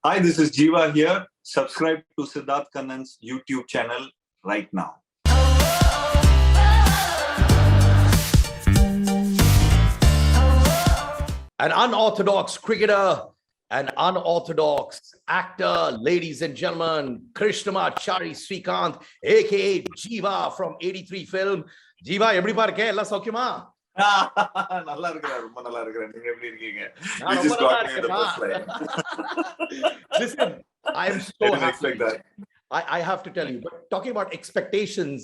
Hi, this is Jiva here. Subscribe to Siddharth Kannan's YouTube channel right now. An unorthodox cricketer, an unorthodox actor, ladies and gentlemen, Krishnamachari Srikanth, aka Jiva from 83 film. Jiva, எப்படி பாருக்க எல்லாம் சௌக்கியமா? நல்லா இருக்கிறேன், ரொம்ப நல்லா இருக்கிறேன். நீங்க எப்படி இருக்கீங்க? நான் You ரொம்ப just நல்லா got me in the first line. Listen, I am I so didn't happy. expect that. I have to tell you, but talking about expectations,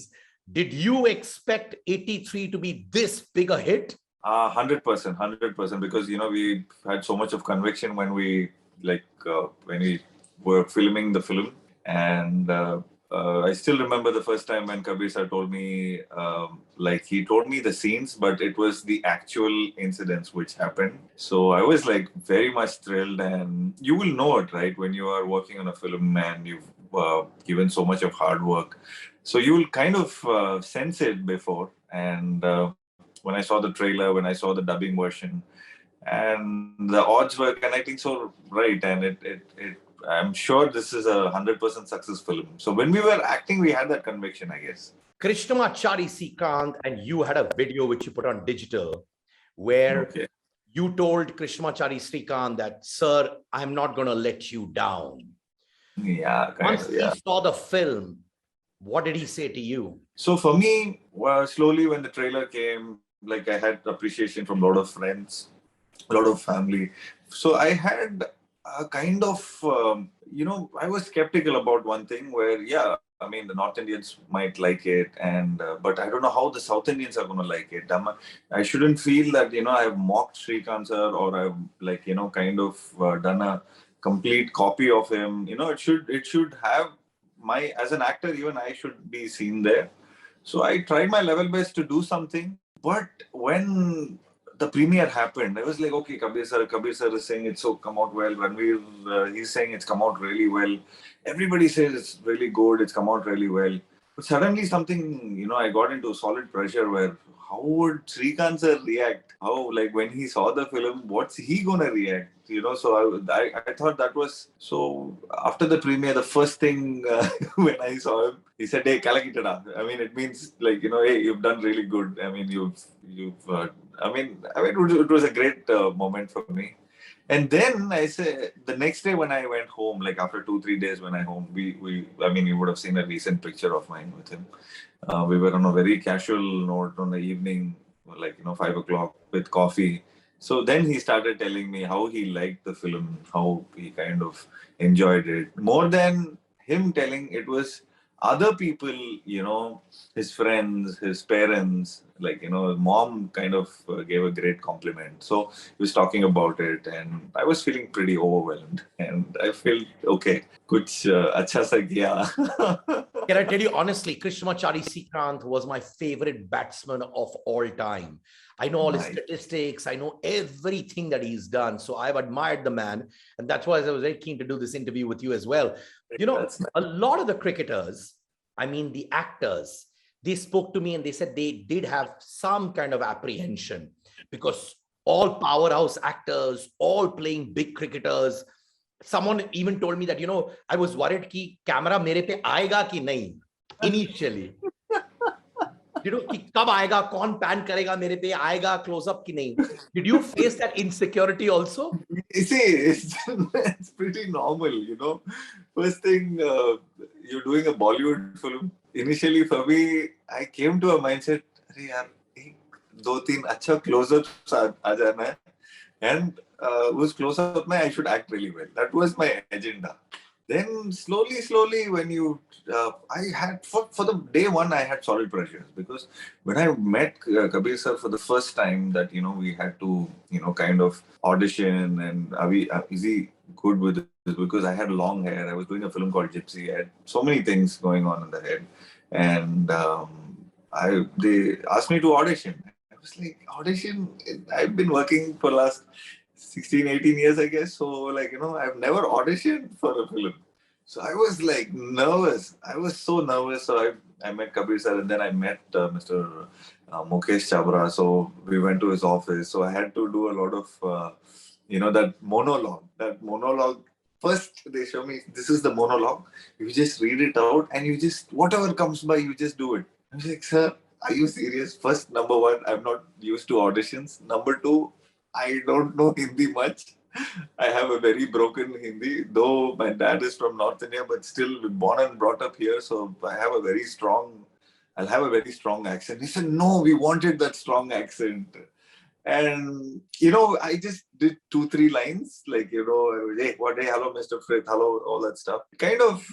did you expect 83 to be this big a hit? 100%, 100%. Because we had so much of conviction when we when we were filming the film, and I still remember the first time when Kabir sir told me, he told me the scenes, but it was the actual incidents which happened. So I was like very much thrilled, and you will know it, right, when you are working on a film and you've given so much of hard work. So you will kind of sense it before, and when I saw the trailer, when I saw the dubbing version, and the odds were connecting so right, and I'm sure this is a 100% success film. So when we were acting, we had that conviction, I guess. Krishnamachari Srikanth and you had a video which you put on digital where you told Krishnamachari Srikanth that, sir, I'm not going to let you down. Yeah, Once he saw the film, what did he say to you? So for me, slowly when the trailer came, I had appreciation from a lot of friends, a lot of family. So I had a kind of, I was skeptical about one thing where, I mean, the North Indians might like it, and but I don't know how the South Indians are going to like it. I shouldn't feel that, I've mocked Srikanth sir, or I've kind of done a complete copy of him. It should have as an actor, even I should be seen there. So I tried my level best to do something. But when the premiere happened, I was like, okay, Kabir sir is saying it's so come out well. Ranveer, he's saying it's come out really well. Everybody says it's really good, it's come out really well. But suddenly something, I got into solid pressure where how would Srikanth sir react? How, when he saw the film, what's he gonna react? So I thought that was so. After the premiere, the first thing when I saw him, he said, "Hey, kalakittada." I mean, it means hey, you've done really good. I mean, you've. It was a great moment for me. And then I say the next day when I went home, after 2-3 days when I home, I mean, you would have seen a recent picture of mine with him. We were on a very casual note on the evening, 5 o'clock with coffee. So then he started telling me how he liked the film, how he kind of enjoyed it. More than him telling, it was other people, his friends, his parents, his mom kind of gave a great compliment. So he was talking about it, and I was feeling pretty overwhelmed, and I felt okay. Kuch acha sa kiya. Can I tell you honestly, Krishnamachari Srikanth was my favorite batsman of all time. I know all his statistics. I know everything that he's done. So I've admired the man. And that's why I was very keen to do this interview with you as well. A lot of the cricketers, I mean, the actors, they spoke to me and they said they did have some kind of apprehension because all powerhouse actors, all playing big cricketers. Someone even told me that, I was worried ki camera mere pe aayega ki nahi initially. कि कब आएगा, कौन pan करेगा मेरे पे, आएगा close up की नहीं. Did you face that insecurity also? You see, it's pretty normal, First thing, you're doing a Bollywood film. Initially, for me, I came to a mindset, अरे यार, 2-3 अच्छा close-ups आ जाना है, and उस close-up में I should act really well. That was my agenda. Then slowly, when you, I had for the day one, I had solid pressures because when I met Kabir sir for the first time, that we had to kind of audition, and is he good with this? Because I had long hair, I was doing a film called Gypsy, I had so many things going on in the head, and they asked me to audition. I was like, audition? I've been working for the last 16-18 years, I guess. So, I've never auditioned for a film. So I was nervous. I was so nervous. So I met Kabir sir, and then I met Mr. Mukesh Chabra. So we went to his office. So I had to do a lot of, that monologue. That monologue First, they show me this is the monologue. You just read it out and you just, whatever comes by, you just do it. I was like, sir, are you serious? First, number one, I'm not used to auditions. Number two, I don't know Hindi much. I have a very broken Hindi, though my dad is from North India, but still born and brought up here. So I'll have a very strong accent. He said, no, we wanted that strong accent. And, I just did 2-3 lines, like, hey, hey, hello, Mr. Frith, hello, all that stuff. Kind of,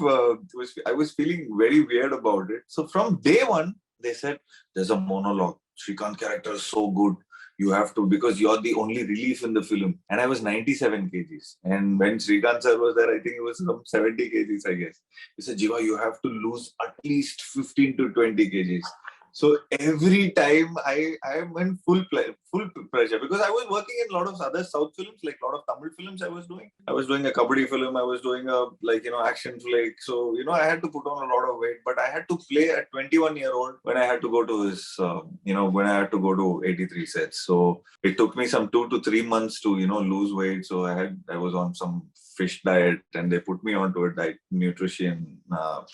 I was feeling very weird about it. So from day one, they said, there's a monologue. Srikanth character is so good. You have to, because you're the only relief in the film. And I was 97 kgs. And when Srikanth sir was there, I think it was some 70 kgs, I guess. He said, Jiva, you have to lose at least 15 to 20 kgs. So every time I am in full pressure, because I was working in a lot of other South films, like a lot of Tamil films I was doing. I was doing a kabaddi film. I was doing a action flick. So, I had to put on a lot of weight, but I had to play a 21-year-old when I had to go to this, when I had to go to 83 sets. So it took me some 2 to 3 months to, lose weight. So I was on some fish diet and they put me onto a diet nutrition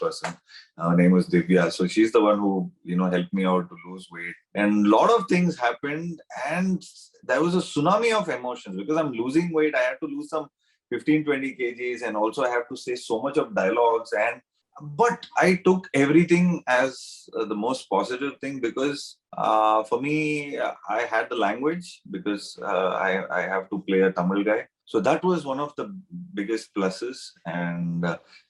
person. Her name was Divya. So she's the one who, helped me out to lose weight. And a lot of things happened and there was a tsunami of emotions because I'm losing weight. I had to lose some 15, 20 kgs and also I have to say so much of dialogues. But I took everything as the most positive thing because for me, I had the language because I have to play a Tamil guy. So that was one of the biggest pluses. And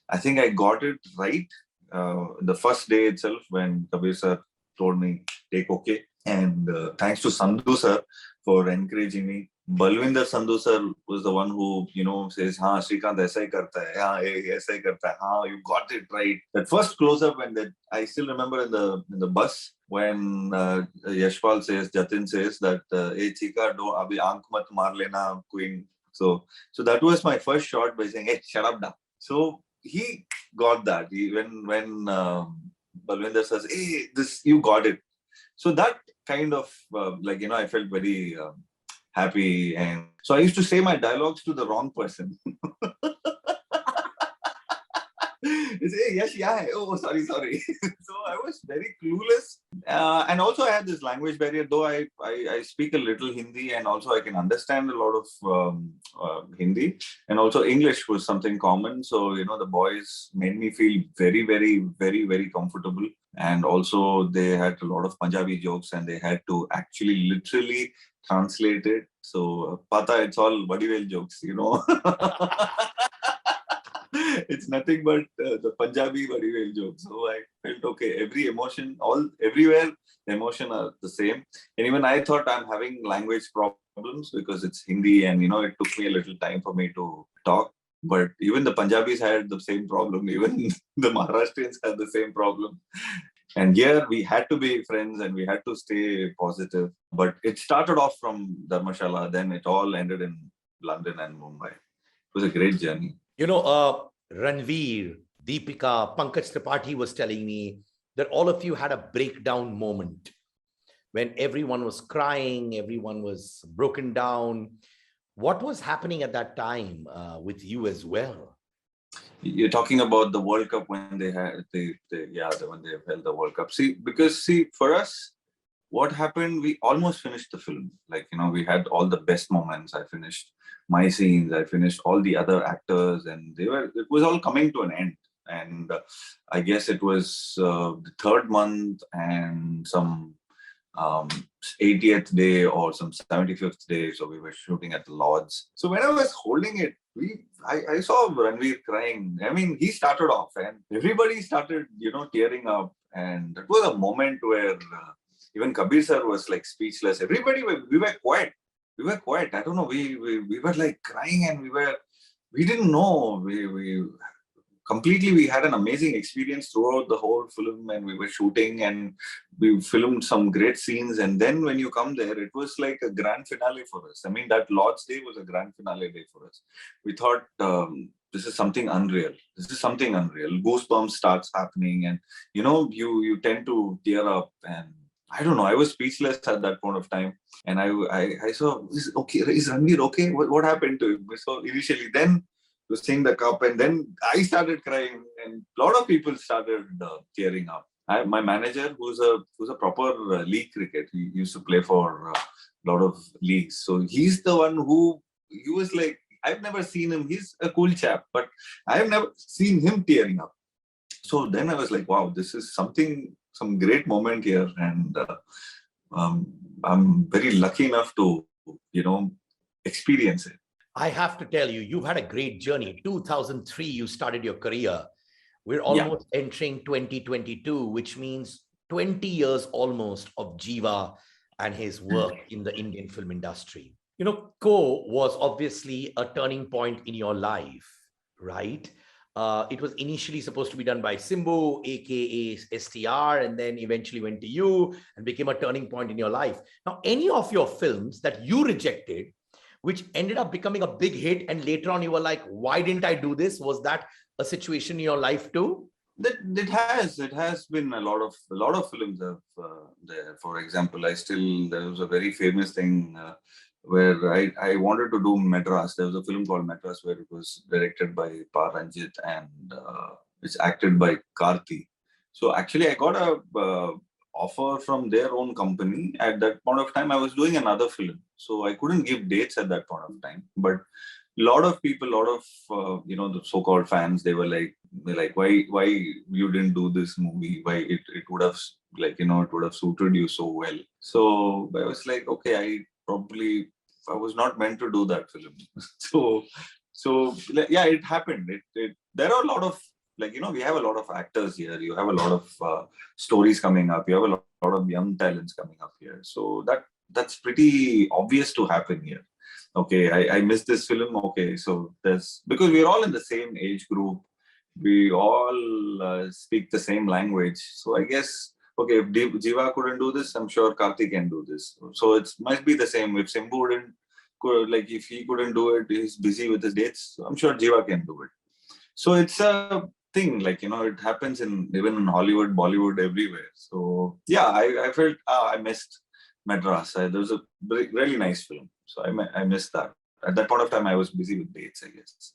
I think I got it right the first day itself when Kabir sir told me, take okay. And thanks to Sandhu sir for encouraging me. Balwinder Sandhu sir was the one who, says, "Ha, Srikanth aisa hi karta hai. Ha, aisa hi karta hai. Ha, you got it right." That first close-up when I still remember in the bus when Yashpal says, Jatin says that, "Hey Chika, do abhi aankh mat maar lena, queen." So that was my first shot by saying, "Hey, shut up now." So he got that. When Balwinder says, "Hey, this you got it." So that kind of I felt very happy, and so I used to say my dialogues to the wrong person. Say, yes, yeah. Oh, sorry. So I was very clueless. And also I had this language barrier, though I speak a little Hindi and also I can understand a lot of Hindi. And also English was something common. So, the boys made me feel very, very, very, very comfortable. And also they had a lot of Punjabi jokes and they had to actually literally translate it. So, Pata, it's all Vadivel jokes, It's nothing but the Punjabi Vadivel joke. So I felt okay. Every emotion, everywhere, the emotion are the same. And even I thought I'm having language problems because it's Hindi, and it took me a little time for me to talk. But even the Punjabis had the same problem. Even the Maharashtrians had the same problem. And here we had to be friends and we had to stay positive. But it started off from Dharmashala, then it all ended in London and Mumbai. It was a great journey. Ranveer, Deepika, Pankaj Tripathi was telling me that all of you had a breakdown moment when everyone was crying, everyone was broken down. What was happening at that time with you as well? You're talking about the World Cup when they had when they held the World Cup. Because for us, what happened, we almost finished the film. We had all the best moments. I finished my scenes, I finished all the other actors, and it was all coming to an end. And I guess it was the third month and some 80th day or some 75th day. So we were shooting at the Lords. So when I was holding it, I saw Ranveer crying. I mean, he started off and everybody started, tearing up. And it was a moment where even Kabir sir was like speechless. Everybody, we were quiet. We were quiet. I don't know. We were like crying and we didn't know. We had an amazing experience throughout the whole film, and we were shooting and we filmed some great scenes. And then when you come there, it was like a grand finale for us. I mean, that Lord's Day was a grand finale day for us. We thought, this is something unreal. Goosebumps starts happening, and you tend to tear up. And I don't know. I was speechless at that point of time, and I saw, is Ranveer okay? What happened to him? So initially, then was seeing the cup, and then I started crying, and a lot of people started tearing up. My manager, who's a proper league cricket, he used to play for a lot of leagues. So he's the one who he was like, I've never seen him. He's a cool chap, but I've never seen him tearing up. So then I was like, wow, this is some great moment here, and I'm very lucky enough to experience it. I have to tell you, you've had a great journey. 2003, you started your career. We're Yeah. almost entering 2022, which means 20 years almost of Jiva and his work in the Indian film industry. Co was obviously a turning point in your life, right? It was initially supposed to be done by Simbu, aka STR, and then eventually went to you and became a turning point in your life. Now, any of your films that you rejected, which ended up becoming a big hit, and later on you were like, why didn't I do this? Was that a situation in your life too? It has been a lot of films there. For example, there was a very famous thing where I wanted to do Madras. There was a film called Madras where it was directed by Pa Ranjit and it's acted by Karthi. So actually, I got a offer from their own company. At that point of time, I was doing another film, so I couldn't give dates at that point of time. But a lot of people, the so-called fans, they were like, why you didn't do this movie? Why it would have it would have suited you so well. So I was like, okay, I was not meant to do that film. so yeah, it happened. There are a lot of we have a lot of actors here. You have a lot of stories coming up. You have a lot of young talents coming up here. So that's pretty obvious to happen here. Okay, I missed this film. Okay, so because we're all in the same age group, we all speak the same language. So I guess, okay, if Jiva couldn't do this, I'm sure Karthik can do this. So it must be the same. If Simbu if he couldn't do it, he's busy with his dates. So I'm sure Jiva can do it. So it's a thing, it happens even in Hollywood, Bollywood, everywhere. So yeah, I felt I missed Madras. There was a really nice film. So I missed that. At that point of time, I was busy with dates, I guess.